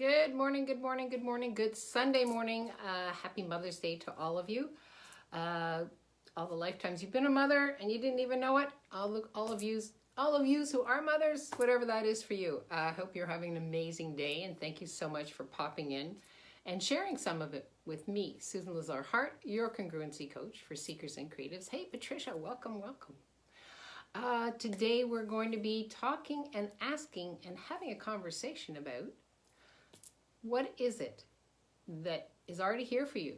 Good morning, good morning, good morning, good Sunday morning. Happy Mother's Day to all of you. All the lifetimes you've been a mother and you didn't even know it. All of yous who are mothers, whatever that is for you. I hope you're having an amazing day, and thank you so much for popping in and sharing some of it with me, Susan Lazar Hart, your congruency coach for seekers and creatives. Hey, Patricia, welcome. Today we're going to be talking and asking and having a conversation about what is it that is already here for you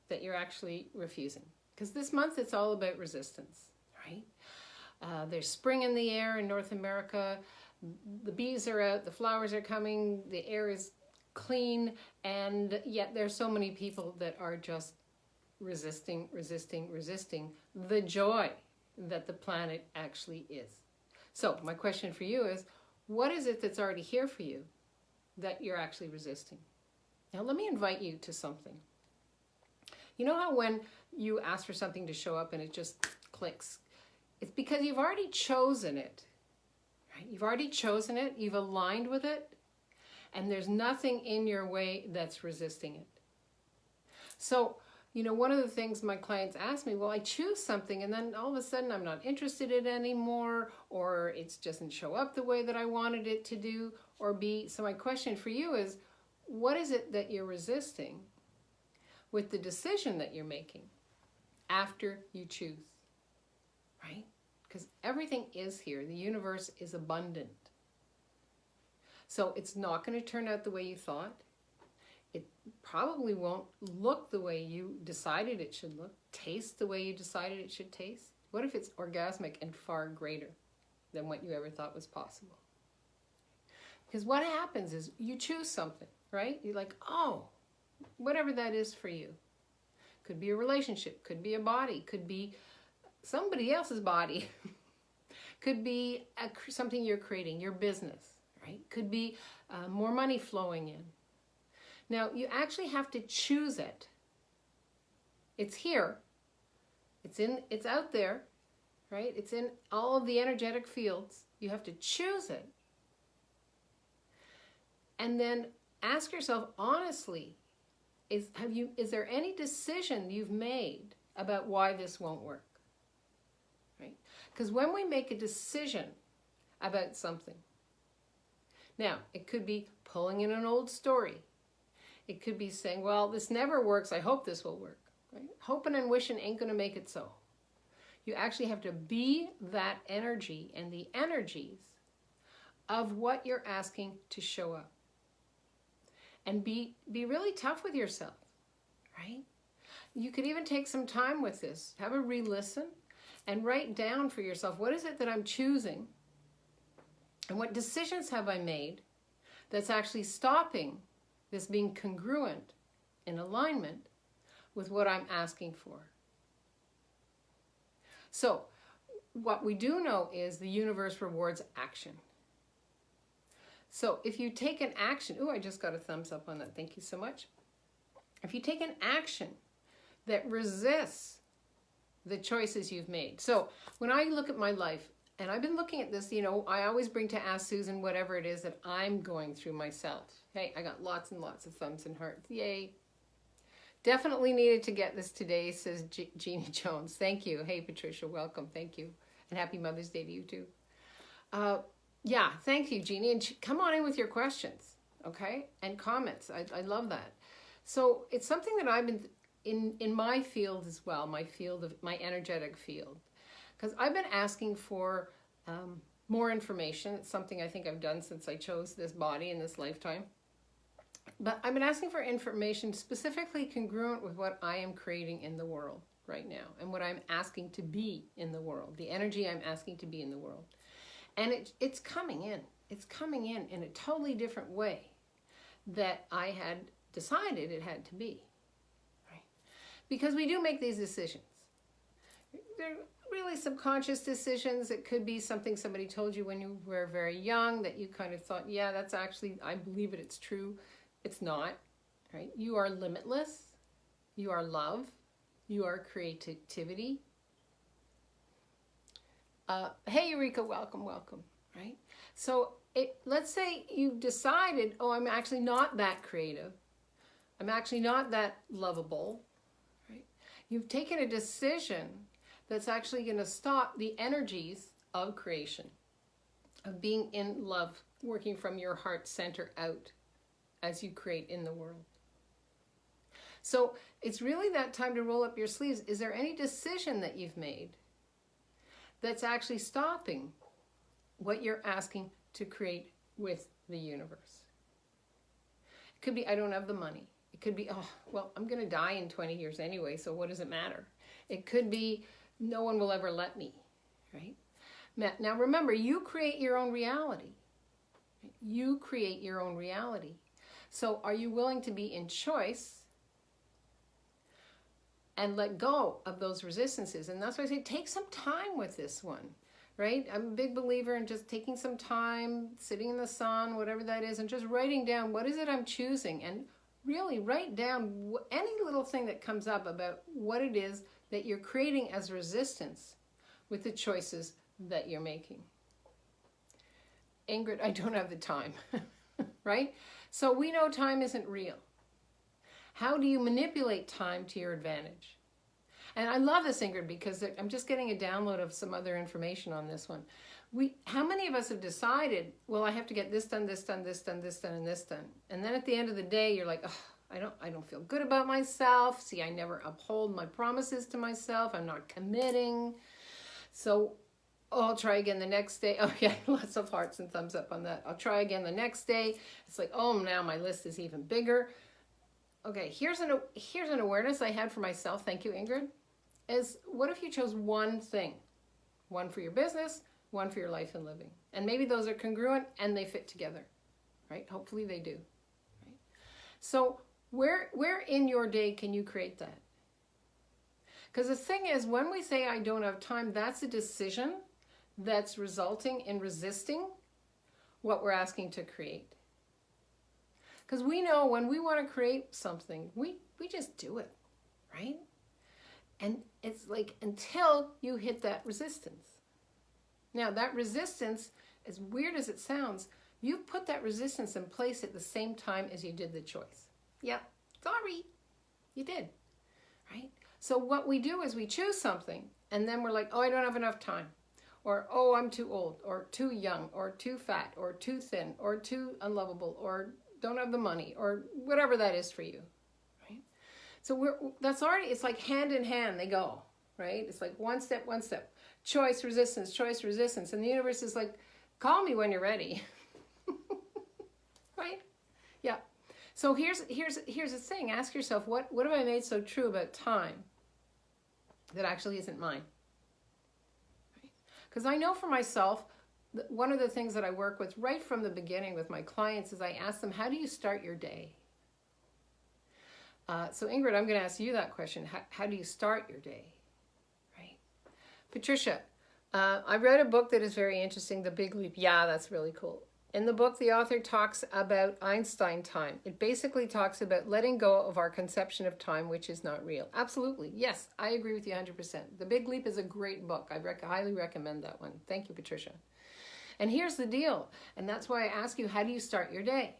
that you're actually refusing? Because this month it's all about resistance, right? There's spring in the air in North America. The bees are out, the flowers are coming, the air is clean, and yet there's so many people that are just resisting the joy that the planet actually is. So my question for you is, what is it that's already here for you that you're actually resisting? Now let me invite you to something. You know how when you ask for something to show up and it just clicks? It's because you've already chosen it, right? You've already chosen it, you've aligned with it, and there's nothing in your way that's resisting it. So, one of the things my clients ask me, well, I choose something and then all of a sudden I'm not interested in it anymore, or it doesn't show up the way that I wanted it to do or be. So my question for you is, what is it that you're resisting with the decision that you're making after you choose, right? Because everything is here. The universe is abundant. So it's not going to turn out the way you thought. It probably won't look the way you decided it should look, taste the way you decided it should taste. What if it's orgasmic and far greater than what you ever thought was possible? Because what happens is you choose something, right? You're like, oh, whatever that is for you. Could be a relationship, could be a body, could be somebody else's body. Could be something you're creating, your business, right? Could be more money flowing in. Now, you actually have to choose it. It's here. It's out there, right? It's in all of the energetic fields. You have to choose it. And then ask yourself honestly, is there any decision you've made about why this won't work? Right? Because when we make a decision about something, now, it could be pulling in an old story. It could be saying, well, this never works, I hope this will work. Right? Hoping and wishing ain't going to make it so. You actually have to be that energy and the energies of what you're asking to show up. And be really tough with yourself, right? You could even take some time with this. Have a re-listen and write down for yourself, what is it that I'm choosing? And what decisions have I made that's actually stopping this being congruent in alignment with what I'm asking for? So what we do know is the universe rewards action. So if you take an action, I just got a thumbs up on that, thank you so much. If you take an action that resists the choices you've made. So when I look at my life, and I've been looking at this, I always bring to Ask Susan whatever it is that I'm going through myself. Hey, I got lots and lots of thumbs and hearts. Yay. Definitely needed to get this today, says Jeannie Jones. Thank you. Hey, Patricia, welcome. Thank you. And happy Mother's Day to you too. Yeah, thank you, Jeannie. And come on in with your questions, okay? And comments. I love that. So it's something that I've been in my field as well, my energetic field. Because I've been asking for more information. It's something I think I've done since I chose this body in this lifetime. But I've been asking for information specifically congruent with what I am creating in the world right now and what I'm asking to be in the world, the energy I'm asking to be in the world. And it's coming in. It's coming in a totally different way that I had decided it had to be. Right? Because we do make these decisions. They're really subconscious decisions. It could be something somebody told you when you were very young that you kind of thought, yeah, that's actually, I believe it, it's true. It's not, right? You are limitless. You are love. You are creativity. Hey, Eureka, welcome, right? So let's say you've decided, oh, I'm actually not that creative. I'm actually not that lovable, right? You've taken a decision that's actually going to stop the energies of creation, of being in love, working from your heart center out as you create in the world. So it's really that time to roll up your sleeves. Is there any decision that you've made that's actually stopping what you're asking to create with the universe? It could be, I don't have the money. It could be, oh, well, I'm going to die in 20 years anyway, so what does it matter? It could be, no one will ever let me, right? Now remember, you create your own reality. You create your own reality. So are you willing to be in choice and let go of those resistances? And that's why I say take some time with this one, right? I'm a big believer in just taking some time, sitting in the sun, whatever that is, and just writing down what is it I'm choosing. And really write down any little thing that comes up about what it is that you're creating as resistance with the choices that you're making. Ingrid, I don't have the time, right? So we know time isn't real. How do you manipulate time to your advantage? And I love this, Ingrid, because I'm just getting a download of some other information on this one. How many of us have decided, well, I have to get this done, this done, this done, this done, and this done. And then at the end of the day, you're like, oh, I don't feel good about myself. See, I never uphold my promises to myself. I'm not committing. So I'll try again the next day. Oh yeah, lots of hearts and thumbs up on that. I'll try again the next day. It's like, oh, now my list is even bigger. Okay, here's an awareness I had for myself. Thank you, Ingrid. Is what if you chose one thing? One for your business, one for your life and living. And maybe those are congruent and they fit together, right? Hopefully they do, right? So where in your day can you create that? Because the thing is, when we say I don't have time, that's a decision that's resulting in resisting what we're asking to create. Because we know when we want to create something, we just do it, right? And it's like until you hit that resistance. Now that resistance, as weird as it sounds, you put that resistance in place at the same time as you did the choice. Yeah, sorry, you did, right? So what we do is we choose something and then we're like, oh, I don't have enough time. Or, oh, I'm too old, or too young, or too fat, or too thin, or too unlovable, or don't have the money, or whatever that is for you, right? So that's already, it's like hand in hand, they go, right? It's like one step, choice, resistance. And the universe is like, call me when you're ready, right? Yeah. So here's the thing. Ask yourself, what have I made so true about time that actually isn't mine? Because I know for myself, one of the things that I work with right from the beginning with my clients is I ask them, how do you start your day? So Ingrid, I'm going to ask you that question. How do you start your day? Right? Patricia, I read a book that is very interesting, The Big Leap. Yeah, that's really cool. In the book, the author talks about Einstein time. It basically talks about letting go of our conception of time, which is not real. Absolutely. Yes, I agree with you 100%. The Big Leap is a great book. I highly recommend that one. Thank you, Patricia. And here's the deal. And that's why I ask you, how do you start your day?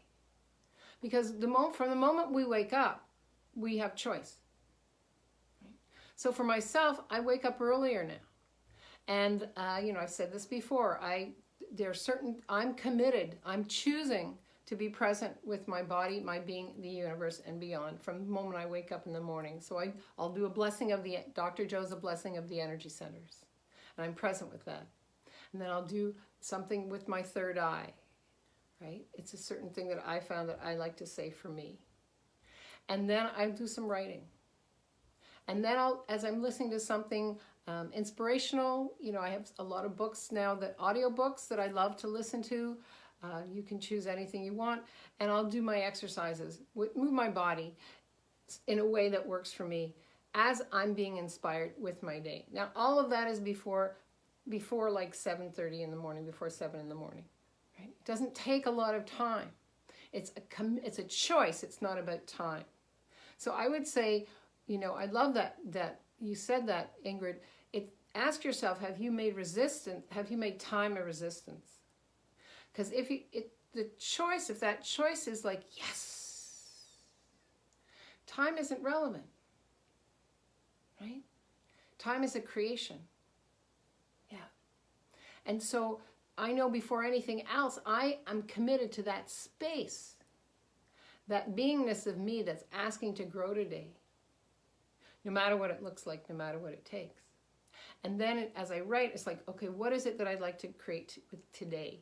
Because from the moment we wake up, we have choice. So for myself, I wake up earlier now. And, I've said this before. I'm committed, I'm choosing to be present with my body, my being, the universe, and beyond from the moment I wake up in the morning. So I'll do a blessing of Dr. Joe's a blessing of the energy centers. And I'm present with that. And then I'll do something with my third eye, right? It's a certain thing that I found that I like to say for me. And then I do some writing. And then as I'm listening to something inspirational, I have a lot of books now, audio books that I love to listen to. You can choose anything you want. And I'll do my exercises, move my body in a way that works for me as I'm being inspired with my day. Now, all of that is before like 7:30 in the morning, before 7 in the morning. Right? It doesn't take a lot of time. It's a choice. It's not about time. So I would say, I love that you said that, Ingrid. Ask yourself, have you made time a resistance? Because if that choice is like, yes, time isn't relevant, right? Time is a creation. Yeah. And so I know before anything else, I am committed to that space, that beingness of me that's asking to grow today, no matter what it looks like, no matter what it takes. And then as I write, it's like, okay, what is it that I'd like to create with today?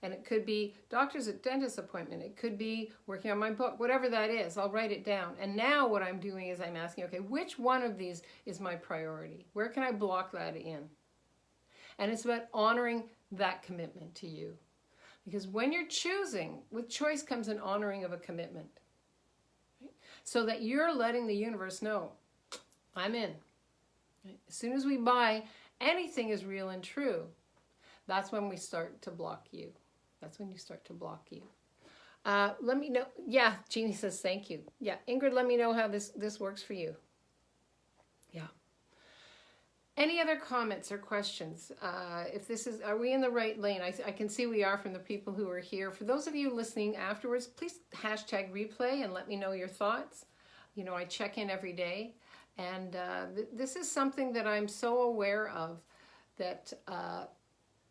And it could be doctor's or dentist appointment. It could be working on my book, whatever that is, I'll write it down. And now what I'm doing is I'm asking, okay, which one of these is my priority? Where can I block that in? And it's about honoring that commitment to you. Because when you're choosing, with choice comes an honoring of a commitment. Right? So that you're letting the universe know, I'm in. Right? As soon as we buy anything is real and true, that's when we start to block you. That's when you start to block you. Let me know. Yeah, Jeannie says thank you. Yeah, Ingrid, let me know how this works for you. Yeah. Any other comments or questions? If this is, are we in the right lane? I can see we are from the people who are here. For those of you listening afterwards, please hashtag replay and let me know your thoughts. You know, I check in every day. And this is something that I'm so aware of, that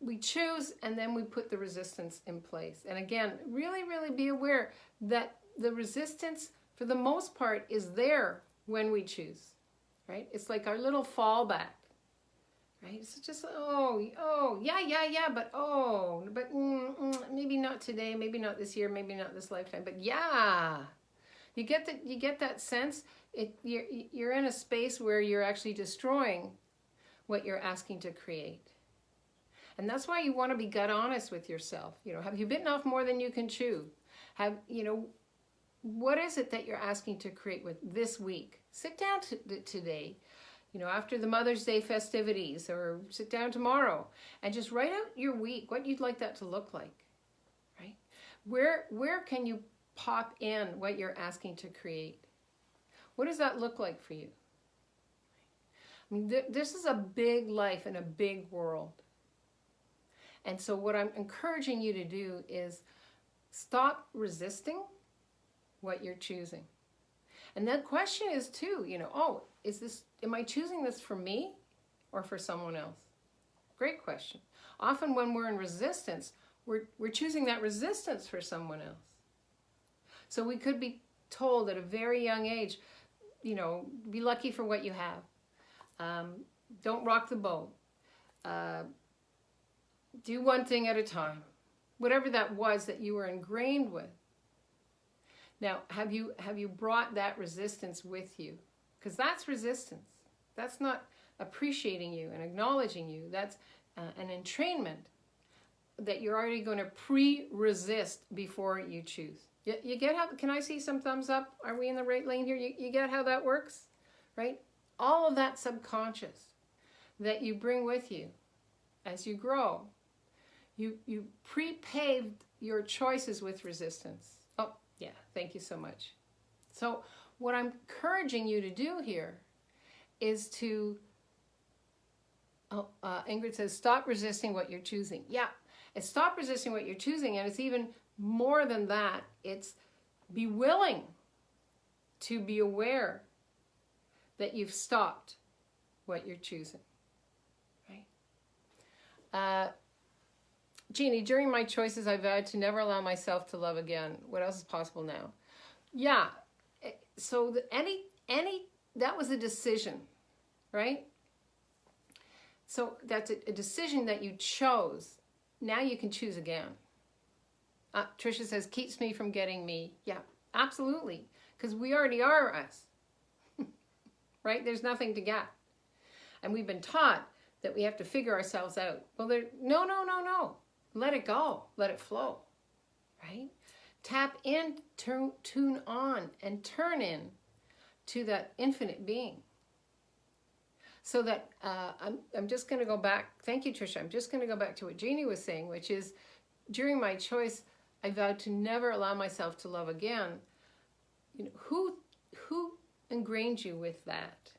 we choose and then we put the resistance in place. And again, really, really be aware that the resistance, for the most part, is there when we choose, right? It's like our little fallback, right? It's just, but maybe not today, maybe not this year, maybe not this lifetime, but yeah. You get that sense? You're in a space where you're actually destroying what you're asking to create. And that's why you want to be gut honest with yourself. You know, have you bitten off more than you can chew? What is it that you're asking to create with this week? Sit down today, after the Mother's Day festivities, or sit down tomorrow and just write out your week, what you'd like that to look like, right? Where can you pop in what you're asking to create? What does that look like for you? I mean, this is a big life and a big world. And so what I'm encouraging you to do is stop resisting what you're choosing. And that question is too, am I choosing this for me or for someone else? Great question. Often when we're in resistance, we're choosing that resistance for someone else. So we could be told at a very young age, be lucky for what you have. Don't rock the boat. Do one thing at a time. Whatever that was that you were ingrained with. Now, have you brought that resistance with you? Because that's resistance. That's not appreciating you and acknowledging you. That's an entrainment that you're already going to pre-resist before you choose. You get how, can I see some thumbs up? Are we in the right lane here? You get how that works, right? All of that subconscious that you bring with you as you grow, you pre-paved your choices with resistance. Oh, yeah, thank you so much. So what I'm encouraging you to do here is to, Ingrid says, stop resisting what you're choosing. Yeah, it's stop resisting what you're choosing, and it's even more than that. It's be willing to be aware that you've stopped what you're choosing, right? Jeannie, during my choices, I vowed to never allow myself to love again. What else is possible now? Yeah, so that was a decision, right? So that's a decision that you chose. Now you can choose again. Tricia says, keeps me from getting me. Yeah, absolutely. Because we already are us. Right? There's nothing to get. And we've been taught that we have to figure ourselves out. Well, no. Let it go. Let it flow. Right? Tap in, tune on, and turn in to that infinite being. So that I'm just going to go back. Thank you, Tricia. I'm just going to go back to what Jeannie was saying, which is, during my choice, I vowed to never allow myself to love again. Who ingrained you with that?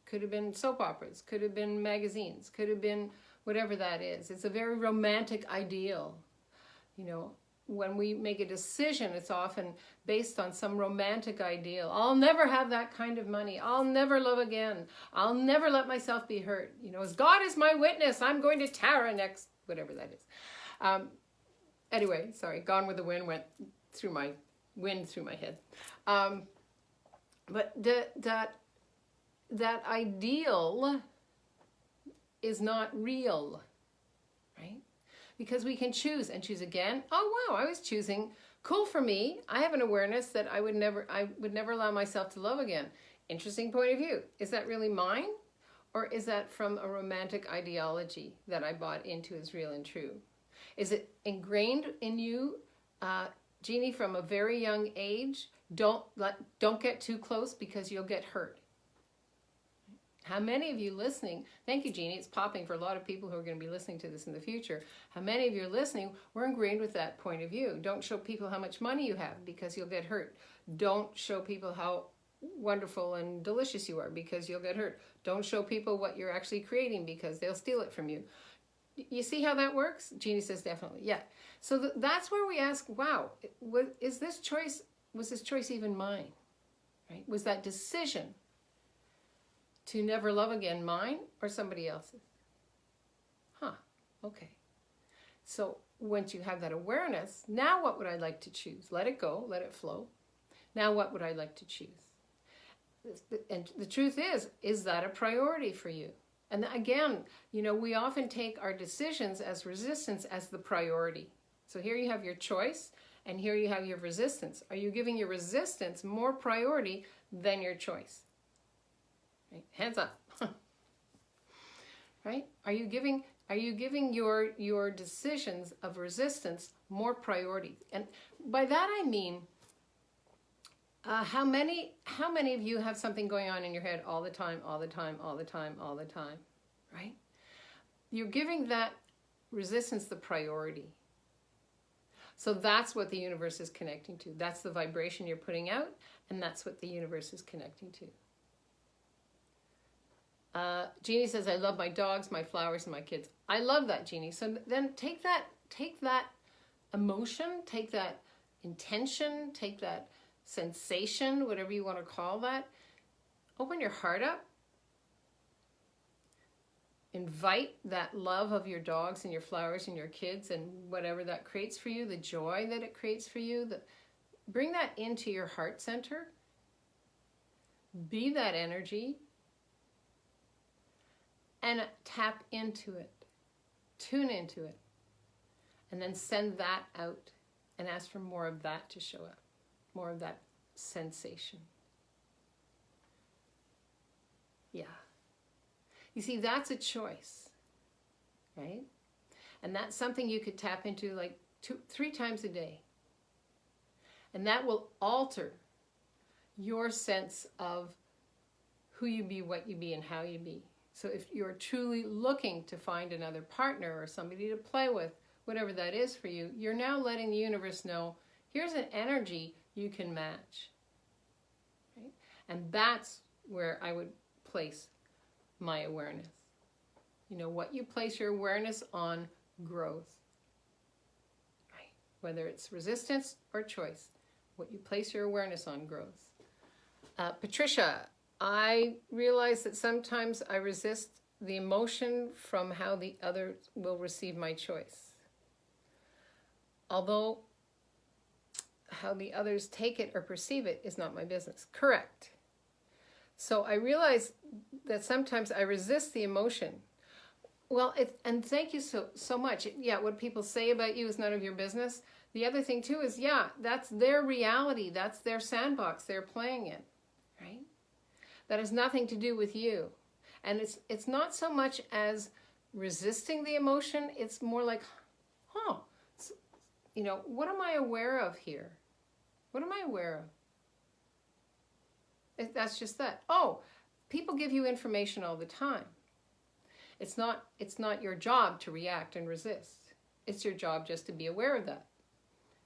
Could have been soap operas, could have been magazines, could have been whatever that is. It's a very romantic ideal. You know, when we make a decision, it's often based on some romantic ideal. I'll never have that kind of money. I'll never love again. I'll never let myself be hurt. You know, as God is my witness, I'm going to Tara next, whatever that is. Anyway, sorry, Gone with the Wind went through my head. But that ideal is not real, right? Because we can choose and choose again. Oh, wow, I was choosing. Cool for me. I have an awareness that I would never allow myself to love again. Interesting point of view. Is that really mine? Or is that from a romantic ideology that I bought into as real and true? Is it ingrained in you, Jeannie, from a very young age? Don't get too close because you'll get hurt. How many of you listening, thank you, Jeannie, it's popping for a lot of people who are going to be listening to this in the future. How many of you are listening were ingrained with that point of view? Don't show people how much money you have because you'll get hurt. Don't show people how wonderful and delicious you are because you'll get hurt. Don't show people what you're actually creating because they'll steal it from you. You see how that works? Jeannie says definitely, yeah. So that's where we ask, wow, was this choice even mine? Right? Was that decision to never love again mine or somebody else's? Okay. So once you have that awareness, now what would I like to choose? Let it go, let it flow. Now what would I like to choose? And the truth is that a priority for you? And again, you know, we often take our decisions as resistance as the priority. So here you have your choice, and here you have your resistance. Are you giving your resistance more priority than your choice? Right? Hands up. Right? Are you giving your decisions of resistance more priority? And by that I mean, how many of you have something going on in your head all the time, right? You're giving that resistance the priority. So that's what the universe is connecting to. That's the vibration you're putting out, and that's what the universe is connecting to. Jeannie says, I love my dogs, my flowers, and my kids. I love that, Jeannie. So then take that emotion, take that intention, take that sensation, whatever you want to call that. Open your heart up. Invite that love of your dogs and your flowers and your kids and whatever that creates for you, the joy that it creates for you. Bring that into your heart center. Be that energy. And tap into it. Tune into it. And then send that out and ask for more of that to show up. More of that sensation. Yeah. You see, that's a choice, right? And that's something you could tap into like 2-3 times a day. And that will alter your sense of who you be, what you be, and how you be. So if you're truly looking to find another partner or somebody to play with, whatever that is for you, you're now letting the universe know, here's an energy you can match. Right? And that's where I would place my awareness. You know, what you place your awareness on grows. Right? Whether it's resistance or choice, what you place your awareness on grows. Patricia, I realize that sometimes I resist the emotion from how the other will receive my choice. Although how the others take it or perceive it is not my business. Correct. So I realize that sometimes I resist the emotion. Well, and thank you so much. Yeah, what people say about you is none of your business. The other thing too is, yeah, that's their reality. That's their sandbox they're playing in, right? That has nothing to do with you. And it's not so much as resisting the emotion. It's more like, you know, what am I aware of here? What am I aware of? That's just that. Oh, people give you information all the time. It's not your job to react and resist. It's your job just to be aware of that.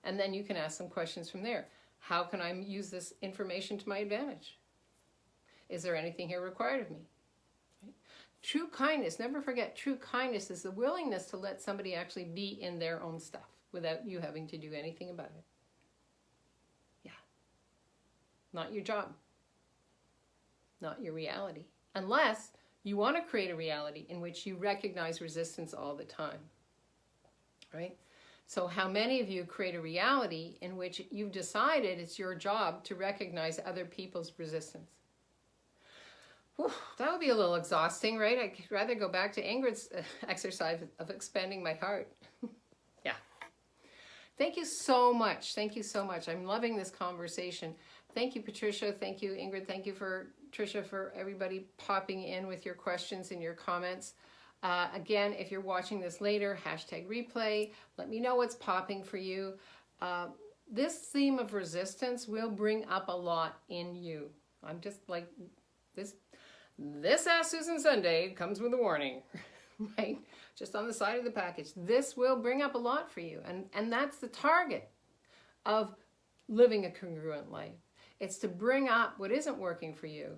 And then you can ask some questions from there. How can I use this information to my advantage? Is there anything here required of me? Right? True kindness, never forget, true kindness is the willingness to let somebody actually be in their own stuff without you having to do anything about it. Yeah. Not your job. Not your reality. Unless you want to create a reality in which you recognize resistance all the time. Right? So how many of you create a reality in which you've decided it's your job to recognize other people's resistance? Whew, that would be a little exhausting, right? I'd rather go back to Ingrid's exercise of expanding my heart. Yeah. Thank you so much. Thank you so much. I'm loving this conversation. Thank you, Patricia. Thank you, Ingrid. Thank you for Tricia, for everybody popping in with your questions and your comments. Again, if you're watching this later, #replay. Let me know what's popping for you. This theme of resistance will bring up a lot in you. I'm just like, this Ask Susan Sunday comes with a warning, right? Just on the side of the package. This will bring up a lot for you. And that's the target of living a congruent life. It's to bring up what isn't working for you,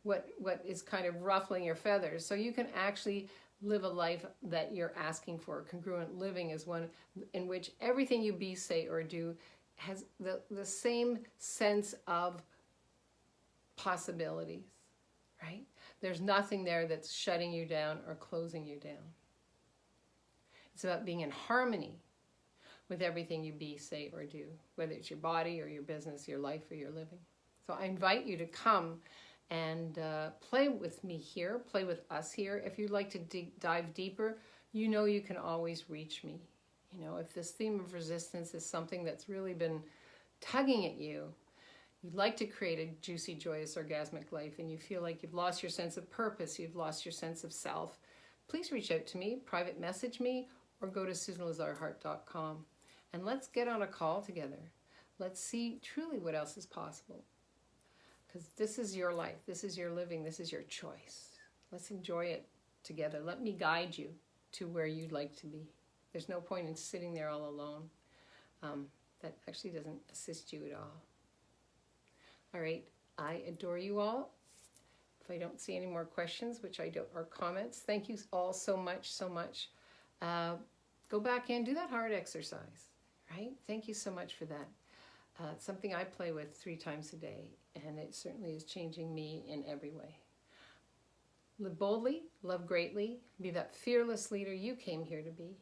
what is kind of ruffling your feathers, so you can actually live a life that you're asking for. Congruent living is one in which everything you be, say, or do has the same sense of possibilities, right? There's nothing there that's shutting you down or closing you down. It's about being in harmony with everything you be, say, or do, whether it's your body or your business, your life or your living. So I invite you to come and play with me here, play with us here. If you'd like to dive deeper, you know you can always reach me. You know, if this theme of resistance is something that's really been tugging at you, you'd like to create a juicy, joyous, orgasmic life, and you feel like you've lost your sense of purpose, you've lost your sense of self, please reach out to me, private message me, or go to SusanLazarHeart.com. And let's get on a call together. Let's see truly what else is possible. Because this is your life, this is your living, this is your choice. Let's enjoy it together. Let me guide you to where you'd like to be. There's no point in sitting there all alone. That actually doesn't assist you at all. All right, I adore you all. If I don't see any more questions, which I don't, or comments, thank you all so much, so much. Go back and do that heart exercise, right? Thank you so much for that. It's something I play with 3 times a day, and it certainly is changing me in every way. Live boldly, love greatly, be that fearless leader you came here to be,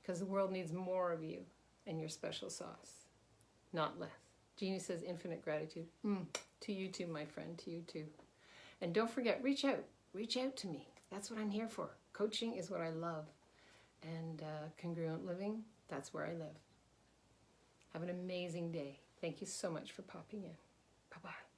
because the world needs more of you and your special sauce, not less. Jeannie says infinite gratitude. To you too, my friend, to you too. And don't forget, reach out to me. That's what I'm here for. Coaching is what I love. And congruent living, that's where I live. Have an amazing day. Thank you so much for popping in. Bye-bye.